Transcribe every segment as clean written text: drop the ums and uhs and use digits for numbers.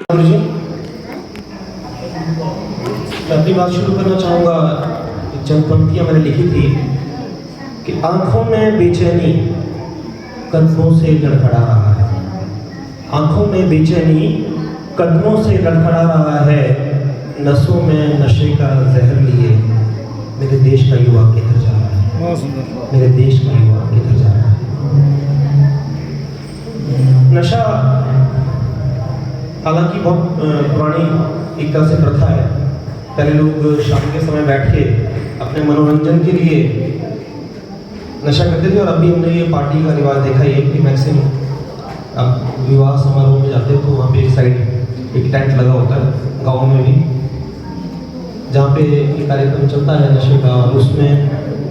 जी, मैं अपनी बात शुरू करना चाहूँगा। चंद पंक्तियाँ मैंने लिखी थी कि आंखों में बेचैनी कदमों से लड़खड़ा रहा है, आंखों में बेचैनी कदमों से लड़खड़ा रहा है, नसों में नशे का जहर लिए मेरे देश का युवा किधर जा रहा है, बहुत सुंदर। मेरे देश का युवा किधर जा रहा है। नशा हालांकि बहुत पुरानी एक तरह से प्रथा है। पहले लोग शाम के समय बैठ के अपने मनोरंजन के लिए नशा करते थे, और अभी हमने ये पार्टी का रिवाज देखा ही है कि मैक्सिमम अब विवाह समारोह में जाते हैं तो वहाँ पे एक साइड एक टेंट लगा होता है, गाँव में भी, जहाँ पे ये कार्यक्रम चलता है नशे का, और उसमें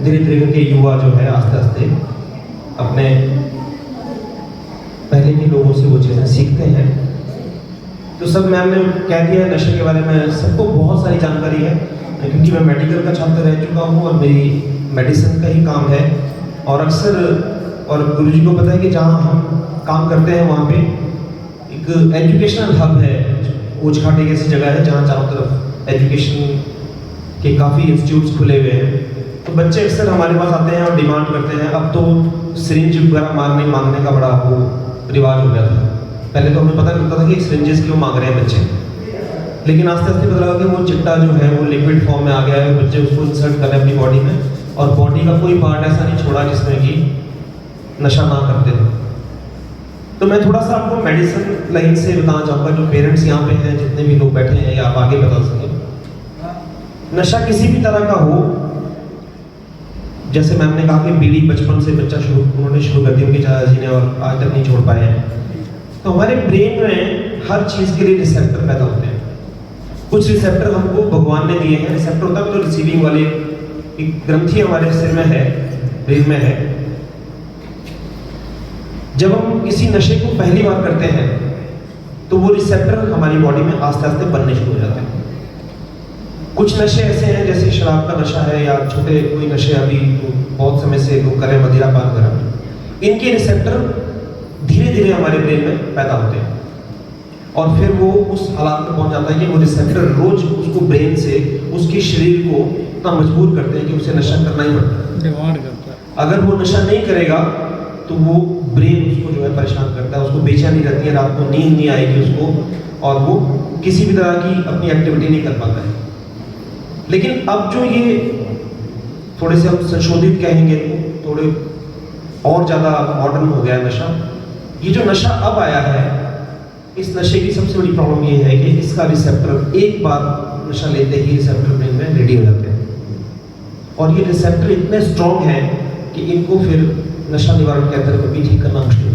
धीरे धीरे करके युवा जो है आस्ते आस्ते अपने पहले के लोगों से वो चीज़ें सीखते हैं। तो सब मैम ने कह दिया है नशे के बारे में, सबको बहुत सारी जानकारी है क्योंकि मैं मेडिकल का छात्र रह चुका हूँ और मेरी मेडिसिन का ही काम है। और अक्सर और गुरुजी को पता है कि जहाँ हम काम करते हैं वहाँ पे एक एजुकेशनल हब है, ऊंचघाट एक ऐसी जगह है जहाँ चारों तरफ एजुकेशन के काफ़ी इंस्टीट्यूट्स खुले हुए हैं। तो बच्चे अक्सर हमारे पास आते हैं और डिमांड करते हैं। अब तो सिरिंज वगैरह मांगने का बड़ा वो रिवाज हो गया था। पहले तो हमें पता नहीं होता था कि सिरिंजेस क्यों मांग रहे हैं बच्चे, लेकिन आस्ते आस्ते पता लगा कि वो चिट्टा जो है वो लिक्विड फॉर्म में आ गया है, बच्चे उसको इंसर्ट कर रहे हैं अपनी बॉडी में, और बॉडी का कोई पार्ट ऐसा नहीं छोड़ा जिसमें कि नशा ना करते हो। तो मैं थोड़ा सा आपको मेडिसिन लाइन से बताना चाहूँगा, जो पेरेंट्स यहाँ पे हैं, जितने भी लोग बैठे हैं, या आप आगे बता सकें। नशा किसी भी तरह का हो, जैसे मैम ने कहा कि बीड़ी बचपन से बच्चा उन्होंने शुरू कर दी उनकी चाचा जी ने, और आज तक नहीं छोड़ पाए हैं। तो हमारे ब्रेन में हर चीज़ के लिए रिसेप्टर पैदा होते हैं। कुछ रिसेप्टर हमको भगवान ने दिए हैं। रिसेप्टर होता है तो रिसीविंग वाले एक ग्रंथि हमारे सिर में है, ब्रेन में है। जब हम किसी नशे को पहली बार करते हैं तो वो रिसेप्टर हमारी बॉडी में आस्ते आस्ते बनने शुरू हो जाते हैं। कुछ नशे ऐसे हैं जैसे शराब का नशा है, या छोटे कोई नशे अभी बहुत समय से लोग करें, मदिरा पान करें, इनके रिसेप्टर धीरे धीरे हमारे ब्रेन में पैदा होते हैं, और फिर वो उस हालात में पहुंच जाता है कि वो रिसेप्टर रोज उसको ब्रेन से उसके शरीर को इतना मजबूर करते हैं कि उसे नशा करना ही पड़ता है, डिमांड करता है। अगर वो नशा नहीं करेगा तो वो ब्रेन उसको जो है परेशान करता है, उसको बेचैनी रहती है, रात को नींद नहीं आएगी उसको, और वो किसी भी तरह की अपनी एक्टिविटी नहीं कर पाता है। लेकिन अब जो ये थोड़े से हम संशोधित कहेंगे, थोड़े और ज़्यादा मॉडर्न हो गया है नशा। ये जो नशा अब आया है, इस नशे की सबसे बड़ी प्रॉब्लम ये है कि इसका रिसेप्टर एक बार नशा लेते ही रिसेप्टर ब्रेन में रेडी हो जाते हैं, और ये रिसेप्टर इतने स्ट्रॉन्ग हैं कि इनको फिर नशा निवारण केंद्र में भी ठीक करना मुश्किल है।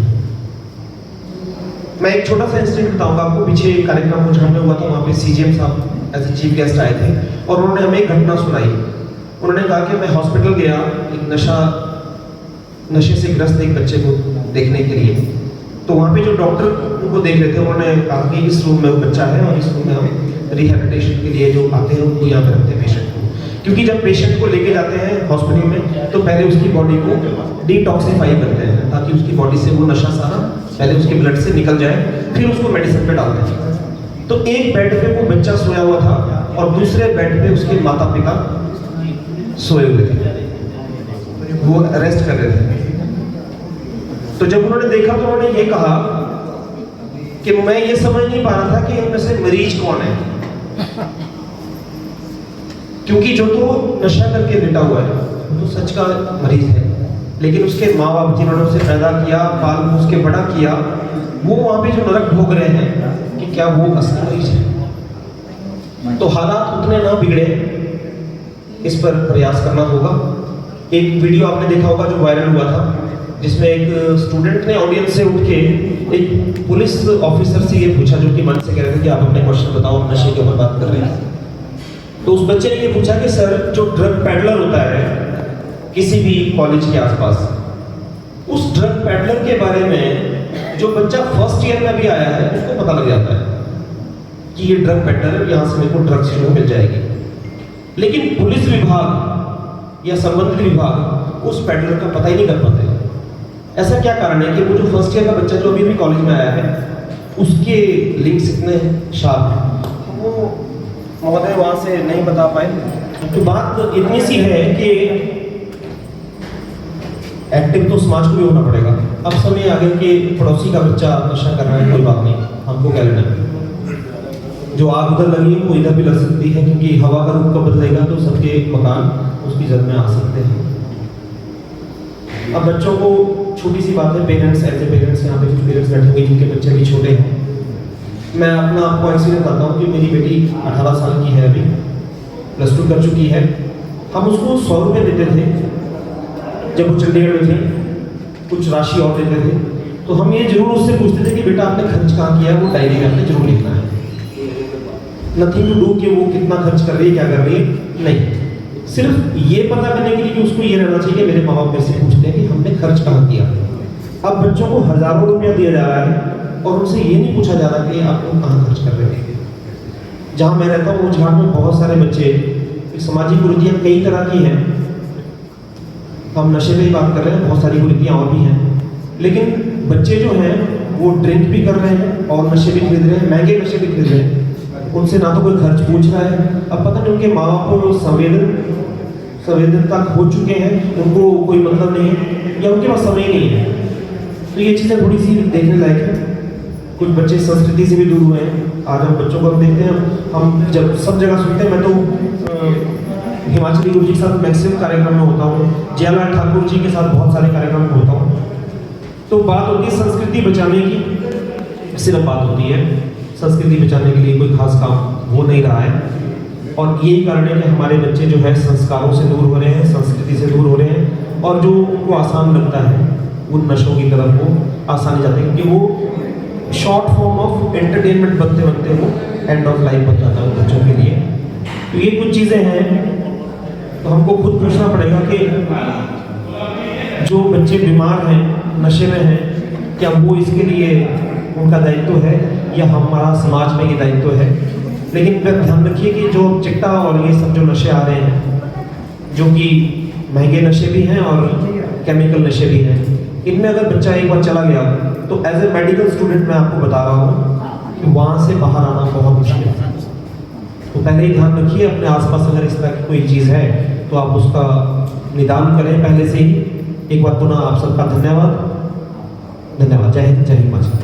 मैं एक छोटा सा इंसिडेंट बताऊंगा आपको। पीछे एक कार्यक्रम कुछ में हुआ था, वहाँ पे सीजीएम साहब एज ए चीफ गेस्ट आए थे, और उन्होंने हमें एक घटना सुनाई। उन्होंने कहा कि मैं हॉस्पिटल गया एक नशे से ग्रस्त एक बच्चे को देखने के लिए। तो वहाँ पे जो डॉक्टर उनको देख रहे थे, उन्होंने कहा कि इस रूम में वो बच्चा है, और इस रूम में हम रिहेबिलिटेशन के लिए जो आते हैं उनको यहाँ पे रखते हैं पेशेंट को। क्योंकि जब पेशेंट को लेके जाते हैं हॉस्पिटल में तो पहले उसकी बॉडी को डिटॉक्सिफाई करते हैं, ताकि उसकी बॉडी से वो नशा सारा पहले उसके ब्लड से निकल जाए, फिर उसको मेडिसिन पे डालते हैं। तो एक बेड पे वो बच्चा सोया हुआ था, और दूसरे बेड पे उसके माता पिता सोए हुए थे, वो रेस्ट कर रहे थे। तो जब उन्होंने देखा तो उन्होंने ये कहा कि मैं ये समझ नहीं पा रहा था कि इनमें से मरीज कौन है, क्योंकि जो तो नशा करके लेटा हुआ है वो तो सच का मरीज है, लेकिन उसके माँ बाप जिन्होंने उसे पैदा किया, पाल पोस के बड़ा किया, वो वहाँ पे जो नरक भोग रहे हैं कि क्या वो असली मरीज है। तो हालात उतने ना बिगड़े, इस पर प्रयास करना होगा। एक वीडियो आपने देखा होगा जो वायरल हुआ था, जिसमें एक स्टूडेंट ने ऑडियंस से उठ के एक पुलिस ऑफिसर से ये पूछा, जो कि मन से कह रहे थे कि आप अपने क्वेश्चन बताओ, नशे के ऊपर बात कर रहे हैं। तो उस बच्चे ने ये पूछा कि सर, जो ड्रग पैडलर होता है किसी भी कॉलेज के आसपास, उस ड्रग पैडलर के बारे में जो बच्चा फर्स्ट ईयर में भी आया है उसको पता लग जाता है कि ये ड्रग पैडलर, यहाँ से मेरे को ड्रग्स जो मिल जाएगी। लेकिन पुलिस विभाग या संबंधित विभाग उस पैडलर का पता ही नहीं कर पाते। ऐसा क्या कारण है कि वो जो फर्स्ट ईयर का बच्चा जो अभी भी कॉलेज में आया है, उसके लिंक्स इतने शार्प हैं, वो महोदय वहाँ से नहीं बता पाए। तो बात इतनी सी है कि एक्टिव तो समाज को भी होना पड़ेगा। अब समय आ गया कि पड़ोसी का बच्चा नशा कर रहा है, कोई बात नहीं, हमको क्या लेना है। जो आग उधर लगी है वो इधर भी लग सकती है, क्योंकि हवा का रुख कब बदलेगा तो सबके मकान उसकी जद में आ सकते हैं। अब बच्चों को छोटी सी बात है, पेरेंट्स एज ए पेरेंट्स यहाँ पे कुछ पेरेंट्स बैठे हुए जिनके बच्चे भी छोटे हैं। मैं अपना आपको एक्सपीरियंस बताता हूँ कि मेरी बेटी 18 साल की है, अभी +2 कर चुकी है। हम उसको 100 रुपये देते थे जब वो चंडीगढ़ में थे, कुछ राशि और देते थे। तो हम ये जरूर उससे पूछते थे कि बेटा आपने खर्च कहाँ किया है, वो डायरी में आपने जरूर लिखना है। नथिंग टू डू कि वो कितना खर्च कर रही है, क्या कर रही है, नहीं, सिर्फ ये पता करने के लिए कि उसको ये रहना चाहिए कि मेरे माँ बाप मेरे से पूछते हैं कि हमने खर्च कहाँ किया। अब बच्चों को हज़ारों रुपया दिया जा रहा है और उनसे ये नहीं पूछा जा रहा कि आप लोग कहाँ खर्च कर रहे हैं। जहाँ मैं रहता हूँ उस घाट में बहुत सारे बच्चे, सामाजिक कुरीतियाँ कई तरह की हैं, हम नशे पे ही बात कर रहे हैं, बहुत सारी कुरीतियाँ और भी हैं, लेकिन बच्चे जो हैं वो ड्रिंक भी कर रहे हैं और नशे भी खरीद रहे हैं, महंगे नशे भी खरीद रहे हैं। उनसे ना तो कोई खर्च पूछ रहा है। अब पता नहीं उनके माँ बाप को संवेदनता हो चुके हैं, उनको कोई मतलब नहीं है या उनके पास समय नहीं है। तो ये चीज़ें थोड़ी सी देखने लायक है। कुछ बच्चे संस्कृति से भी दूर हुए हैं। आज हम बच्चों को हम देखते हैं, हम जब सब जगह सुनते हैं, मैं तो हिमाचली गुरु जी के साथ मैक्सिमम कार्यक्रम में होता हूँ, जयलाल ठाकुर जी के साथ बहुत सारे कार्यक्रम में होता हूँ। तो बात होती है संस्कृति बचाने की, सिर्फ बात होती है संस्कृति बचाने के लिए कोई खास काम हो नहीं रहा है। और यही कारण है कि हमारे बच्चे जो है संस्कारों से दूर हो रहे हैं, संस्कृति से दूर हो रहे हैं, और जो उनको आसान लगता है उन नशों की तरफ वो आसानी जाते हैं, क्योंकि वो शॉर्ट फॉर्म ऑफ एंटरटेनमेंट बनते बनते वो एंड ऑफ लाइफ बन जाता है बच्चों के लिए। तो ये कुछ चीज़ें हैं, तो हमको खुद पूछना पड़ेगा कि जो बच्चे बीमार हैं, नशे में हैं, क्या वो इसके लिए उनका दायित्व है या हमारा समाज में ये दायित्व है। लेकिन ध्यान रखिए कि जो चिट्टा और ये सब जो नशे आ रहे हैं, जो कि महंगे नशे भी हैं और केमिकल नशे भी हैं, इनमें अगर बच्चा एक बार चला गया तो एज ए मेडिकल स्टूडेंट मैं आपको बता रहा हूँ कि वहाँ से बाहर आना बहुत मुश्किल है। तो पहले ही ध्यान रखिए, अपने आसपास अगर इस तरह की कोई चीज़ है तो आप उसका निदान करें पहले से ही। एक बार पुनः आप सबका धन्यवाद। जय हिंद, जय हिमाचल।